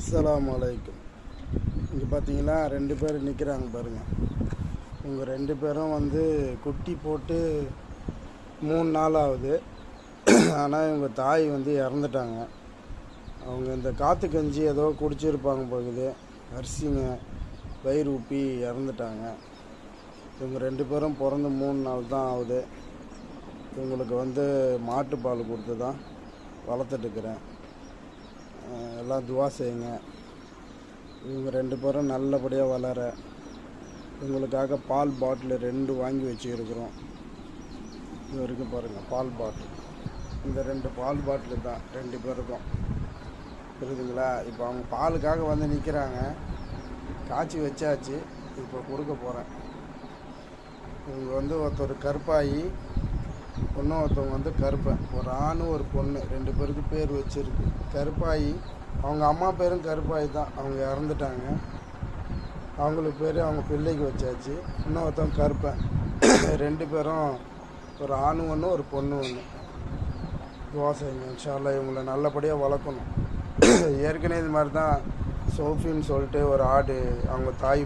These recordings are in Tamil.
அஸ்ஸலாமு அலைக்கும். இங்கே பார்த்தீங்கன்னா 2 பேர் நிற்கிறாங்க பாருங்கள். இவங்க 2 பேரும் குட்டி போட்டு 3 நாள் ஆகுது. ஆனால் இவங்க தாய் இறந்துட்டாங்க. அவங்க இந்த காற்று கஞ்சி ஏதோ குடிச்சிருப்பாங்க போகுது, அரிசிங்க வயிறு ஊப்பி இறந்துட்டாங்க. இவங்க 2 பேரும் பிறந்து 3 நாள் தான் ஆகுது. இவங்களுக்கு மாட்டுப்பால் கொடுத்து தான் வளர்த்துட்டுருக்குறேன். எல்லாம் துவா செய்யுங்க. இவங்க 2 பேரும் நல்லபடியாக வளர இவங்களுக்காக பால் பாட்டில் 2 வாங்கி வச்சுருக்குறோம். இது வரைக்கும் பாருங்கள், பால் பாட்டில் இந்த 2 பால் பாட்டில் தான் 2 பேருக்கும், புரியுதுங்களா? இப்போ அவங்க பாலுக்காக நிற்கிறாங்க. காய்ச்சி வச்சாச்சு, இப்போ கொடுக்க போகிறேன். இவங்க ஒருத்தர் கருப்பாயி, ஒருத்தவங்க கருப்பன். ஒரு ஆண் ஒரு பொண்ணு, 2 பேருக்கு பேர் வச்சுருக்கு. கருப்பாயி அவங்க அம்மா பேரும் கருப்பாயி தான், அவங்க இறந்துட்டாங்க. அவங்களுக்கு பேர் அவங்க பிள்ளைக்கு வச்சாச்சு. இன்னொருத்தவங்க கருப்பன். 2 பேரும் ஒரு ஆண் ஒன்று ஒரு பொண்ணு ஒன்று. துவா செய்யுங்க. இன்ஷா அல்லாஹ் இவங்களை நல்லபடியாக வளர்க்கணும். ஏற்கனவே இது மாதிரி தான் சோஃபின்னு சொல்லிட்டு ஒரு ஆடு, அவங்க தாய்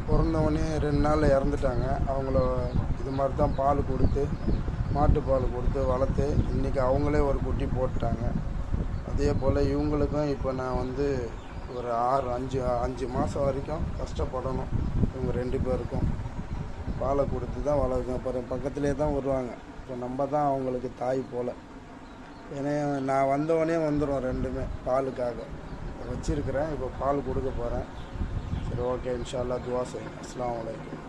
பிறந்தவொடனே 2 நாளில் இறந்துட்டாங்க. அவங்கள இது மாதிரி தான் பால் கொடுத்து, மாட்டுப்பால் கொடுத்து வளர்த்து இன்றைக்கி அவங்களே ஒரு குட்டி போட்டுட்டாங்க. அதே போல் இவங்களுக்கும் இப்போ நான் ஒரு 5 மாதம் வரைக்கும் கஷ்டப்படணும். இவங்க 2 பேருக்கும் பாலை கொடுத்து தான் வளர்க்கணும். அப்புறம் பக்கத்துலேயே தான் வருவாங்க. இப்போ நம்ம தான் அவங்களுக்கு தாய் போல். ஏன்னா நான் வந்தவொடனே வந்துடும் 2மே பாலுக்காக வச்சுருக்கிறேன். இப்போ பால் கொடுக்க போகிறேன். சரி, ஓகே, இன்ஷா அல்லாஹ் துவா செய்யுங்க. அஸ்ஸலாமு அலைக்கும்.